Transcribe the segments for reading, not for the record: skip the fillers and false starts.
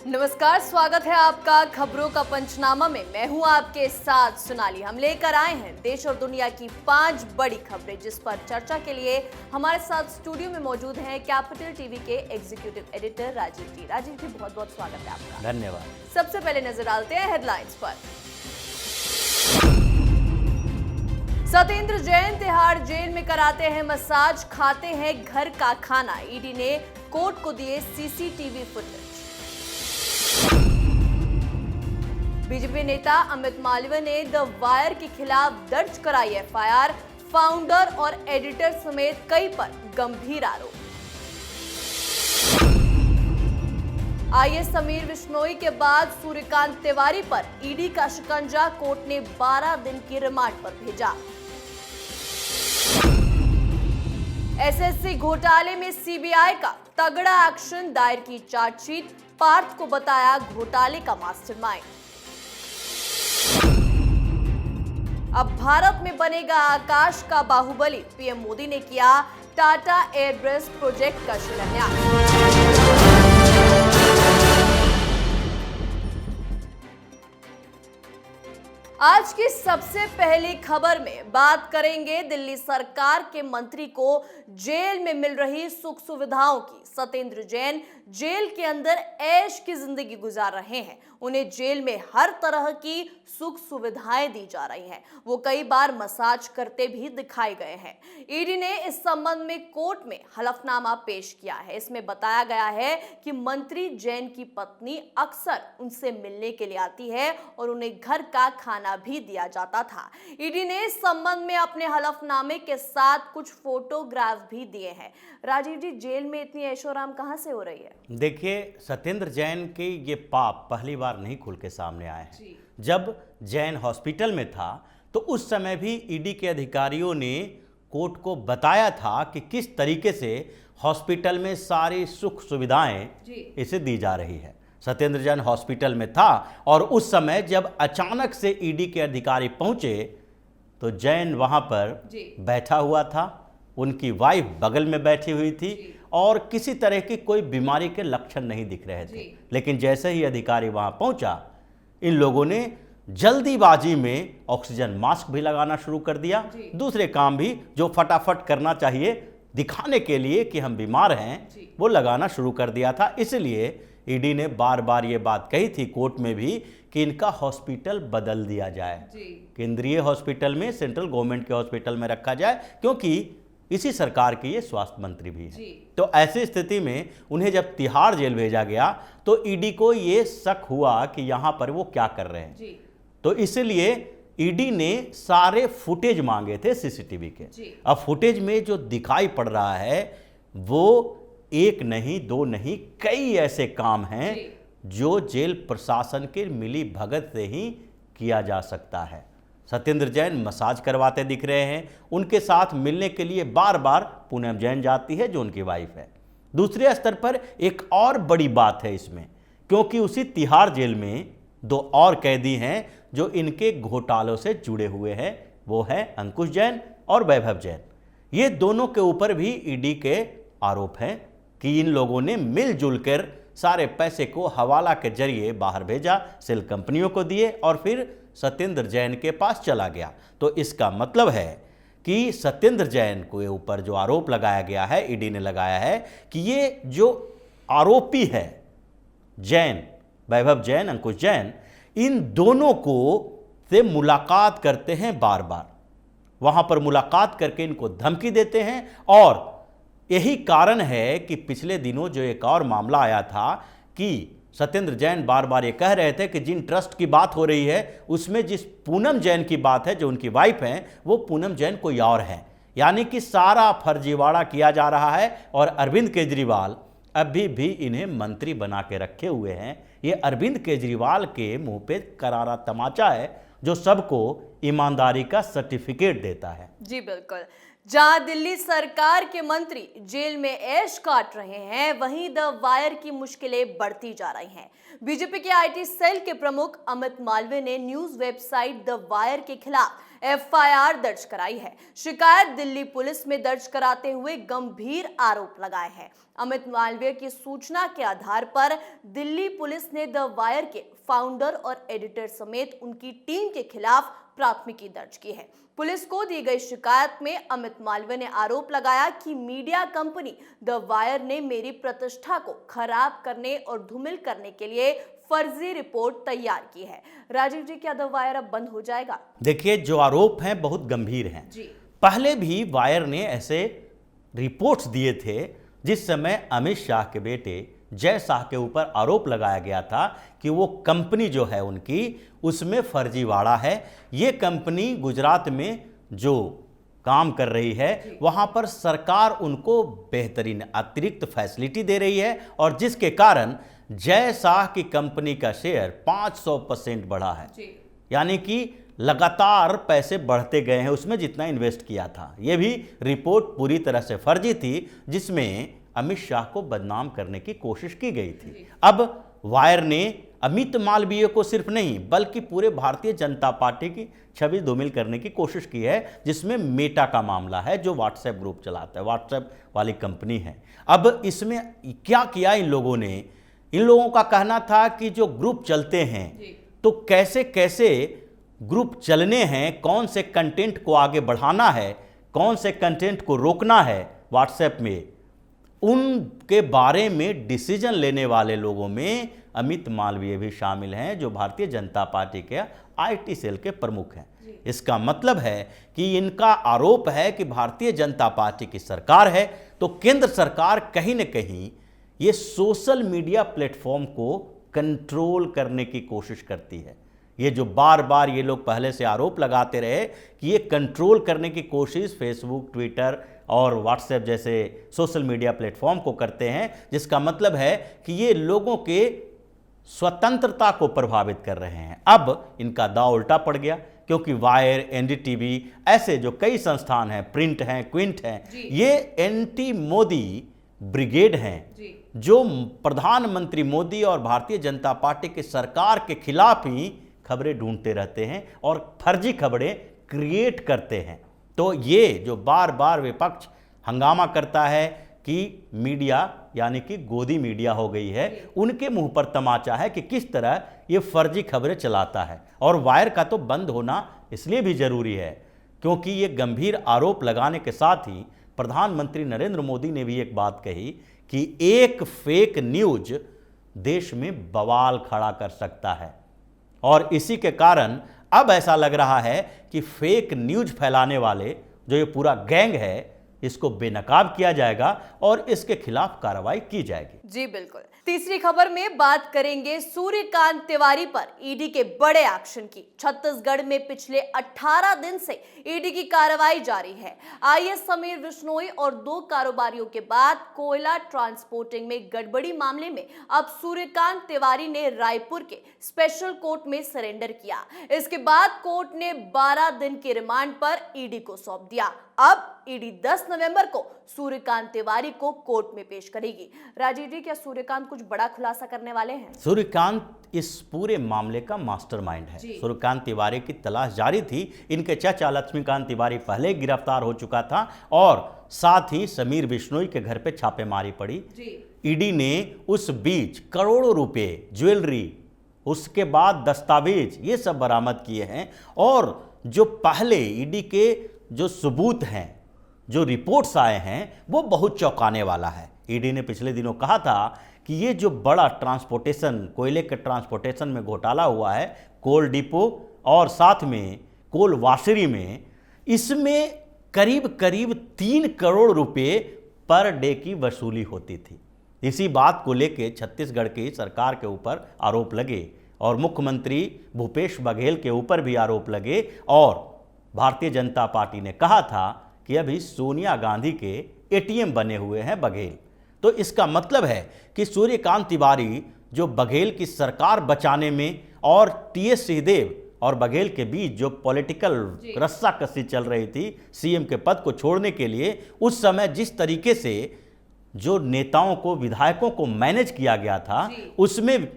नमस्कार, स्वागत है आपका खबरों का पंचनामा में। मैं हूं आपके साथ सोनाली। हम लेकर आए हैं देश और दुनिया की 5 बड़ी खबरें, जिस पर चर्चा के लिए हमारे साथ स्टूडियो में मौजूद हैं कैपिटल टीवी के एग्जीक्यूटिव एडिटर राजीव जी। राजीव जी, बहुत बहुत स्वागत है आपका। धन्यवाद। सबसे पहले नजर डालते हैं हेडलाइंस पर। सत्येंद्र जैन तिहाड़ जेल में कराते हैं मसाज, खाते हैं घर का खाना। ईडी ने कोर्ट को दिए सीसीटीवी फुटेज। बीजेपी नेता अमित मालवीय ने द वायर के खिलाफ दर्ज कराई एफआईआर। फाउंडर और एडिटर समेत कई पर गंभीर आरोप। आईएएस समीर बिश्नोई के बाद सूर्यकांत तिवारी पर ईडी का शिकंजा, कोर्ट ने 12 दिन की रिमांड पर भेजा। एसएससी घोटाले में सीबीआई का तगड़ा एक्शन, दायर की चार्जशीट, पार्थ को बताया घोटाले का मास्टरमाइंड। अब भारत में बनेगा आकाश का बाहुबली, पीएम मोदी ने किया टाटा एयरब्रिज प्रोजेक्ट का शिलान्यास। आज की सबसे पहली खबर में बात करेंगे दिल्ली सरकार के मंत्री को जेल में मिल रही सुख सुविधाओं की। सत्येंद्र जैन जेल के अंदर ऐश की जिंदगी गुजार रहे हैं। उन्हें जेल में हर तरह की सुख सुविधाएं दी जा रही हैं। वो कई बार मसाज करते भी दिखाए गए हैं। ईडी ने इस संबंध में कोर्ट में हलफनामा पेश किया है। इसमें बताया गया है कि मंत्री जैन की पत्नी अक्सर उनसे मिलने के लिए आती है और उन्हें घर का खाना भी दिया जाता था। ईडी ने इस संबंध में अपने हलफनामे के साथ कुछ फोटोग्राफ भी दिए हैं। राजीव जी, जेल में इतनी ऐशोआराम कहां से हो रही है? देखिए, सत्येंद्र जैन के ये पाप पहली बार नहीं खुल के सामने आए हैं। जब जैन हॉस्पिटल में था तो उस समय भी ईडी के अधिकारियों ने कोर्ट को बताया था कि किस तरीके से हॉस्पिटल में सारी सुख सुविधाएं इसे दी जा रही है। सत्येंद्र जैन हॉस्पिटल में था और उस समय जब अचानक से ईडी के अधिकारी पहुंचे तो जैन वहां पर बैठा हुआ था, उनकी वाइफ बगल में बैठी हुई थी और किसी तरह की कोई बीमारी के लक्षण नहीं दिख रहे थे। लेकिन जैसे ही अधिकारी वहां पहुंचा, इन लोगों ने जल्दीबाजी में ऑक्सीजन मास्क भी लगाना शुरू कर दिया, दूसरे काम भी जो फटाफट करना चाहिए दिखाने के लिए कि हम बीमार हैं, वो लगाना शुरू कर दिया था। इसलिए ईडी ने बार बार ये बात कही थी कोर्ट में भी कि इनका हॉस्पिटल बदल दिया जाए, केंद्रीय हॉस्पिटल में, सेंट्रल गवर्नमेंट के हॉस्पिटल में रखा जाए, क्योंकि इसी सरकार के ये स्वास्थ्य मंत्री भी हैं। तो ऐसी स्थिति में उन्हें जब तिहाड़ जेल भेजा गया तो ईडी को ये शक हुआ कि यहाँ पर वो क्या कर रहे हैं। तो इसलिए ईडी ने सारे फुटेज मांगे थे सीसीटीवी के। अब फुटेज में जो दिखाई पड़ रहा है वो एक नहीं, दो नहीं, कई ऐसे काम हैं जो जेल प्रशासन के मिली भगत से ही किया जा सकता है। सत्येंद्र जैन मसाज करवाते दिख रहे हैं, उनके साथ मिलने के लिए बार बार पूनम जैन जाती है जो उनकी वाइफ है। दूसरे स्तर पर एक और बड़ी बात है इसमें, क्योंकि उसी तिहाड़ जेल में 2 और कैदी हैं जो इनके घोटालों से जुड़े हुए हैं। वो हैं अंकुश जैन और वैभव जैन। ये दोनों के ऊपर भी ईडी के आरोप हैं कि इन लोगों ने मिलजुल कर सारे पैसे को हवाला के जरिए बाहर भेजा, सेल कंपनियों को दिए और फिर सत्येंद्र जैन के पास चला गया। तो इसका मतलब है कि सत्येंद्र जैन के ऊपर जो आरोप लगाया गया है, ईडी ने लगाया है कि ये जो आरोपी है जैन, वैभव जैन, अंकुश जैन, इन दोनों को से मुलाकात करते हैं बार बार, वहां पर मुलाकात करके इनको धमकी देते हैं। और यही कारण है कि पिछले दिनों जो एक और मामला आया था कि सत्येंद्र जैन बार बार ये कह रहे थे कि जिन ट्रस्ट की बात हो रही है उसमें जिस पूनम जैन की बात है, जो उनकी वाइफ हैं, वो पूनम जैन कोई और है। यानी कि सारा फर्जीवाड़ा किया जा रहा है और अरविंद केजरीवाल अभी भी इन्हें मंत्री बना के रखे हुए हैं। ये अरविंद केजरीवाल के मुंह पे करारा तमाचा है जो सबको ईमानदारी का सर्टिफिकेट देता है। जी बिल्कुल। जहां दिल्ली सरकार के मंत्री जेल में ऐश काट रहे हैं, वहीं द वायर की मुश्किलें बढ़ती जा रही हैं। बीजेपी के आईटी सेल के प्रमुख अमित मालवीय ने न्यूज वेबसाइट द वायर के खिलाफ एफआईआर दर्ज कराई है। शिकायत दिल्ली पुलिस में दर्ज कराते हुए गंभीर आरोप लगाए हैं। अमित मालवीय की सूचना के आधार पर दिल्ली पुलिस ने द वायर के फाउंडर और एडिटर समेत उनकी टीम के खिलाफ प्राथमिकी दर्ज की है। पुलिस को दी गई शिकायत में अमित मालवीय ने आरोप लगाया कि मीडिया कंपनी द वायर ने मेरी प्रतिष्ठा को खराब करने और धूमिल करने के लिए फर्जी रिपोर्ट तैयार की है। राजीव जी, क्या द वायर अब बंद हो जाएगा? देखिए, जो आरोप हैं बहुत गंभीर हैं। पहले भी वायर ने ऐसे रिपोर्ट्स दिए थे जिस समय अमित शाह के बेटे जय शाह के ऊपर आरोप लगाया गया था कि वो कंपनी जो है उनकी, उसमें फर्जीवाड़ा है। ये कंपनी गुजरात में जो काम कर रही है वहां पर सरकार उनको बेहतरीन अतिरिक्त फैसिलिटी दे रही है, और जिसके कारण जय शाह की कंपनी का शेयर 500% बढ़ा है। यानी कि लगातार पैसे बढ़ते गए हैं उसमें जितना इन्वेस्ट किया था। यह भी रिपोर्ट पूरी तरह से फर्जी थी, जिसमें अमित शाह को बदनाम करने की कोशिश की गई थी। अब वायर ने अमित मालवीय को सिर्फ नहीं बल्कि पूरे भारतीय जनता पार्टी की छवि धूमिल करने की कोशिश की है, जिसमें मेटा का मामला है जो व्हाट्सएप ग्रुप चलाता है, व्हाट्सएप वाली कंपनी है। अब इसमें क्या किया इन लोगों ने? इन लोगों का कहना था कि जो ग्रुप चलते हैं तो कैसे कैसे ग्रुप चलने हैं, कौन से कंटेंट को आगे बढ़ाना है, कौन से कंटेंट को रोकना है व्हाट्सएप में, उनके बारे में डिसीजन लेने वाले लोगों में अमित मालवीय भी शामिल हैं, जो भारतीय जनता पार्टी के आईटी सेल के प्रमुख हैं। इसका मतलब है कि इनका आरोप है कि भारतीय जनता पार्टी की सरकार है तो केंद्र सरकार कहीं न कहीं ये सोशल मीडिया प्लेटफॉर्म को कंट्रोल करने की कोशिश करती है। ये जो बार बार ये लोग पहले से आरोप लगाते रहे कि ये कंट्रोल करने की कोशिश फेसबुक, ट्विटर और व्हाट्सएप जैसे सोशल मीडिया प्लेटफॉर्म को करते हैं, जिसका मतलब है कि ये लोगों के स्वतंत्रता को प्रभावित कर रहे हैं। अब इनका दांव उल्टा पड़ गया, क्योंकि वायर, एनडीटीवी ऐसे जो कई संस्थान हैं, प्रिंट हैं, क्विंट हैं, ये एंटी मोदी ब्रिगेड हैं, जो प्रधानमंत्री मोदी और भारतीय जनता पार्टी की सरकार के खिलाफ ही खबरें ढूंढते रहते हैं और फर्जी खबरें क्रिएट करते हैं। तो ये जो बार बार विपक्ष हंगामा करता है कि मीडिया यानी कि गोदी मीडिया हो गई है, उनके मुंह पर तमाचा है कि किस तरह ये फर्जी खबरें चलाता है। और वायर का तो बंद होना इसलिए भी जरूरी है क्योंकि ये गंभीर आरोप लगाने के साथ ही प्रधानमंत्री नरेंद्र मोदी ने भी एक बात कही कि एक फेक न्यूज देश में बवाल खड़ा कर सकता है, और इसी के कारण अब ऐसा लग रहा है कि फेक न्यूज फैलाने वाले जो ये पूरा गैंग है, इसको बेनकाब किया जाएगा और इसके खिलाफ कार्रवाई की जाएगी। जी बिल्कुल। तीसरी खबर में बात करेंगे सूर्यकांत तिवारी पर ईडी के बड़े एक्शन की। छत्तीसगढ़ में पिछले 18 दिन से ईडी की कार्रवाई जारी है। आईएएस समीर बिश्नोई और 2 कारोबारियों के बाद कोयला ट्रांसपोर्टिंग में गड़बड़ी मामले में अब सूर्यकांत तिवारी ने रायपुर के स्पेशल कोर्ट में सरेंडर किया। इसके बाद कोर्ट ने 12 दिन के रिमांड पर ईडी को सौंप दिया। अब ईडी 10 नवंबर को सूर्यकांत तिवारी को कोर्ट में पेश करेगी। राजीव जी, क्या सूर्यकांत कुछ बड़ा खुलासा करने वाले हैं? सूर्यकांत इस पूरे मामले का मास्टरमाइंड है। सूर्यकांत तिवारी की तलाश जारी थी। इनके चाचा लक्ष्मीकांत तिवारी पहले गिरफ्तार हो चुका था और साथ ही समीर बिश्नोई के घर पे छापेमारी पड़ी। ईडी ने उस बीच करोड़ों रुपए, ज्वेलरी, उसके बाद दस्तावेज, ये सब बरामद किए हैं। और जो पहले ईडी के जो सबूत हैं, जो रिपोर्ट्स आए हैं, वो बहुत चौंकाने वाला है। ईडी ने पिछले दिनों कहा था कि ये जो बड़ा ट्रांसपोर्टेशन, कोयले के ट्रांसपोर्टेशन में घोटाला हुआ है, कोल डिपो और साथ में कोल वाशरी में, इसमें करीब करीब 3 करोड़ रुपए पर डे की वसूली होती थी। इसी बात को लेके छत्तीसगढ़ की सरकार के ऊपर आरोप लगे और मुख्यमंत्री भूपेश बघेल के ऊपर भी आरोप लगे, और भारतीय जनता पार्टी ने कहा था कि अभी सोनिया गांधी के एटीएम बने हुए हैं बघेल। तो इसका मतलब है कि सूर्यकांत तिवारी जो बघेल की सरकार बचाने में और टीएस सिंहदेव और बघेल के बीच जो पॉलिटिकल रस्साकसी चल रही थी सीएम के पद को छोड़ने के लिए, उस समय जिस तरीके से जो नेताओं को, विधायकों को मैनेज किया गया था, उसमें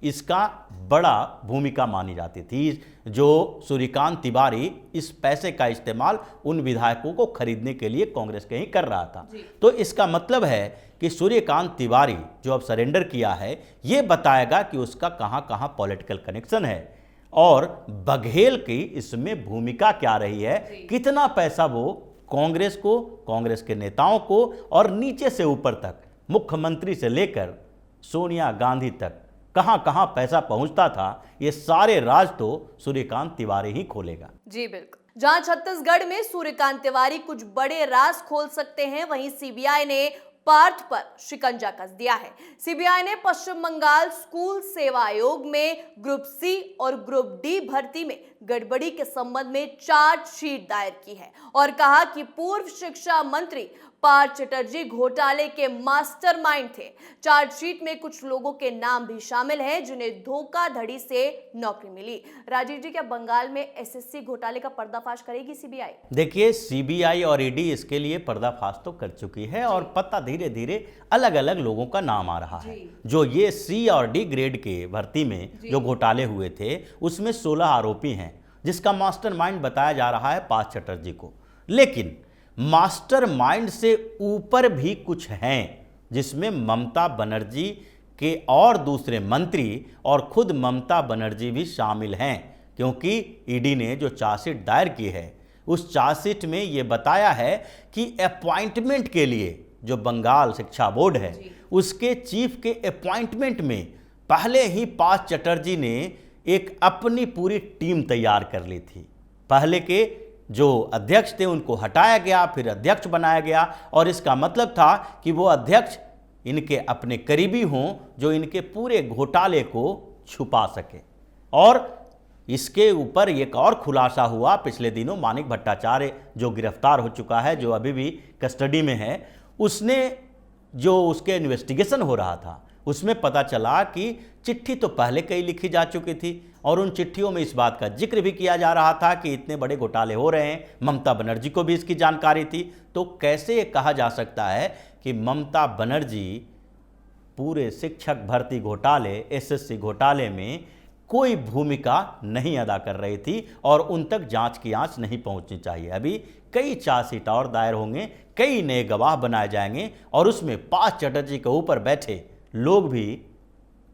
इसका बड़ा भूमिका मानी जाती थी। जो सूर्यकांत तिवारी इस पैसे का इस्तेमाल उन विधायकों को खरीदने के लिए कांग्रेस के ही कर रहा था। तो इसका मतलब है कि सूर्यकांत तिवारी जो अब सरेंडर किया है, ये बताएगा कि उसका कहां कहां पॉलिटिकल कनेक्शन है और बघेल की इसमें भूमिका क्या रही है, कितना पैसा वो कांग्रेस को, कांग्रेस के नेताओं को और नीचे से ऊपर तक मुख्यमंत्री से लेकर सोनिया गांधी तक कहां कहां पैसा पहुंचता था, ये सारे राज तो सूर्यकांत तिवारी ही खोलेगा। जी बिल्कुल। जहां छत्तीसगढ़ में सूर्यकांत तिवारी कुछ बड़े राज खोल सकते हैं, वहीं सीबीआई ने पार्थ पर शिकंजा कस दिया है। सीबीआई ने पश्चिम बंगाल स्कूल सेवा आयोग में ग्रुप सी और ग्रुप डी भर्ती में गड़बड़ी के संबंध में चार्जशीट दायर की है और कहा कि पूर्व शिक्षा मंत्री पार्थ चटर्जी घोटाले के मास्टरमाइंड थे। चार्जशीट में कुछ लोगों के नाम भी शामिल हैं जिन्हें धोखाधड़ी से नौकरी मिली। राजीव जी, क्या बंगाल में एसएससी घोटाले का पर्दाफाश करेगी सीबीआई? देखिए, सीबीआई और ईडी इसके लिए पर्दाफाश तो कर चुकी है और पता धीरे धीरे अलग अलग लोगों का नाम आ रहा है। जो ये सी और डी ग्रेड के भर्ती में जो घोटाले हुए थे, उसमें 16 आरोपी हैं, जिसका मास्टरमाइंड बताया जा रहा है पार्थ चटर्जी को। लेकिन मास्टरमाइंड से ऊपर भी कुछ हैं, जिसमें ममता बनर्जी के और दूसरे मंत्री और खुद ममता बनर्जी भी शामिल हैं, क्योंकि ईडी ने जो चार्जशीट दायर की है, उस चार्जशीट में ये बताया है कि अपॉइंटमेंट के लिए जो बंगाल शिक्षा बोर्ड है, उसके चीफ के अपॉइंटमेंट में पहले ही पार्थ चटर्जी ने एक अपनी पूरी टीम तैयार कर ली थी। पहले के जो अध्यक्ष थे उनको हटाया गया, फिर अध्यक्ष बनाया गया और इसका मतलब था कि वो अध्यक्ष इनके अपने करीबी हों, जो इनके पूरे घोटाले को छुपा सके। और इसके ऊपर एक और खुलासा हुआ पिछले दिनों, मानिक भट्टाचार्य जो गिरफ्तार हो चुका है, जो अभी भी कस्टडी में है, उसने जो उसके इन्वेस्टिगेशन हो रहा था, उसमें पता चला कि चिट्ठी तो पहले कई लिखी जा चुकी थी और उन चिट्ठियों में इस बात का जिक्र भी किया जा रहा था कि इतने बड़े घोटाले हो रहे हैं। ममता बनर्जी को भी इसकी जानकारी थी। तो कैसे कहा जा सकता है कि ममता बनर्जी पूरे शिक्षक भर्ती घोटाले, एसएससी घोटाले में कोई भूमिका नहीं अदा कर रही थी और उन तक जांच की आंच नहीं पहुंचनी चाहिए। अभी कई चार्जशीट और दायर होंगे, कई नए गवाह बनाए जाएंगे और उसमें पार्थ चटर्जी के ऊपर बैठे लोग भी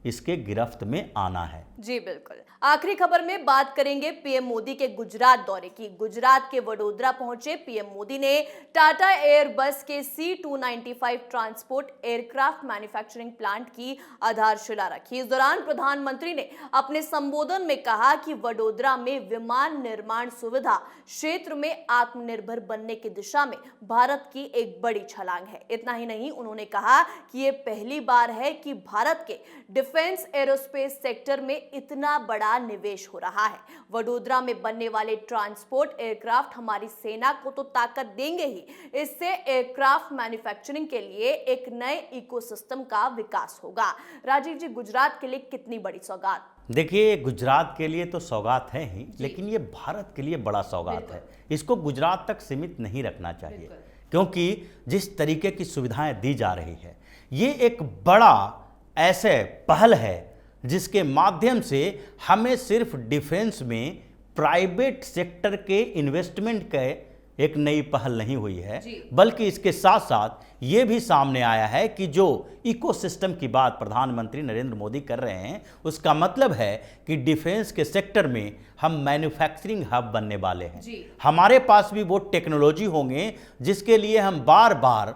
इसके गिरफ्त में आना है। जी बिल्कुल। आखिरी खबर में बात करेंगे पीएम मोदी के गुजरात दौरे की। गुजरात के वडोदरा पहुंचे पीएम मोदी ने टाटा एयरबस के C295 transport aircraft manufacturing plant की आधारशिला रखी। इस दौरान प्रधानमंत्री ने अपने संबोधन में कहा कि वडोदरा में विमान निर्माण सुविधा क्षेत्र में आत्मनिर्भर बनने की दिशा में भारत की एक बड़ी छलांग है। इतना ही नहीं, उन्होंने कहा कि ये पहली बार है कि भारत के डिफेंस एरोस्पेस सेक्टर में इतना बड़ा निवेश हो रहा है। वडोदरा में बनने वाले ट्रांसपोर्ट एयरक्राफ्ट हमारी सेना को तो ताकत देंगे ही, इससे एयरक्राफ्ट मैन्युफैक्चरिंग के लिए एक नए इकोसिस्टम का विकास होगा। राजीव जी, गुजरात के लिए कितनी बड़ी सौगात? देखिए, गुजरात के लिए तो सौगात है ही, लेकिन ये भारत के लिए बड़ा सौगात है। इसको गुजरात तक सीमित नहीं रखना चाहिए, क्योंकि जिस तरीके की सुविधाएं दी जा रही है, ये एक बड़ा ऐसे पहल है जिसके माध्यम से हमें सिर्फ डिफेंस में प्राइवेट सेक्टर के इन्वेस्टमेंट के एक नई पहल नहीं हुई है, बल्कि इसके साथ साथ ये भी सामने आया है कि जो इकोसिस्टम की बात प्रधानमंत्री नरेंद्र मोदी कर रहे हैं, उसका मतलब है कि डिफेंस के सेक्टर में हम मैन्युफैक्चरिंग हब बनने वाले हैं। हमारे पास भी वो टेक्नोलॉजी होंगे जिसके लिए हम बार बार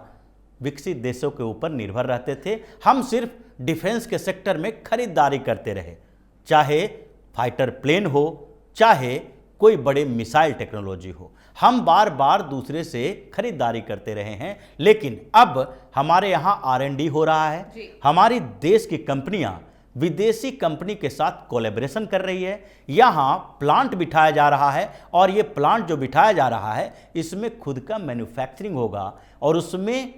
विकसित देशों के ऊपर निर्भर रहते थे। हम सिर्फ डिफेंस के सेक्टर में खरीदारी करते रहे, चाहे फाइटर प्लेन हो, चाहे कोई बड़े मिसाइल टेक्नोलॉजी हो, हम बार बार दूसरे से खरीदारी करते रहे हैं। लेकिन अब हमारे यहाँ R&D हो रहा है, हमारी देश की कंपनियां विदेशी कंपनी के साथ कोलैबोरेशन कर रही है, यहाँ प्लांट बिठाया जा रहा है और ये प्लांट जो बिठाया जा रहा है, इसमें खुद का मैन्युफैक्चरिंग होगा और उसमें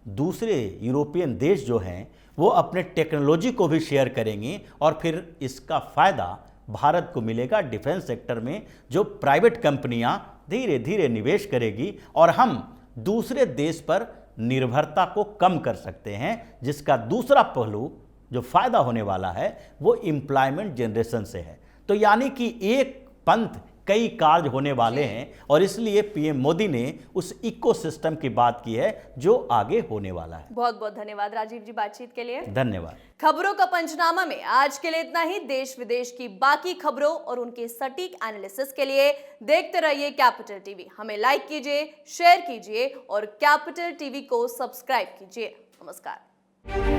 दूसरे यूरोपियन देश जो हैं वो अपने टेक्नोलॉजी को भी शेयर करेंगे और फिर इसका फ़ायदा भारत को मिलेगा डिफेंस सेक्टर में, जो प्राइवेट कंपनियां धीरे धीरे निवेश करेगी और हम दूसरे देश पर निर्भरता को कम कर सकते हैं, जिसका दूसरा पहलू जो फायदा होने वाला है वो एम्प्लॉयमेंट जनरेशन से है। तो यानी कि एक पंथ कई कार्य होने वाले हैं और इसलिए पीएम मोदी ने उस इकोसिस्टम की बात की है जो आगे होने वाला है। बहुत बहुत धन्यवाद राजीव जी बातचीत के लिए। धन्यवाद। खबरों का पंचनामा में आज के लिए इतना ही। देश विदेश की बाकी खबरों और उनके सटीक एनालिसिस के लिए देखते रहिए कैपिटल टीवी। हमें लाइक कीजिए, शेयर कीजिए और कैपिटल टीवी को सब्सक्राइब कीजिए। नमस्कार।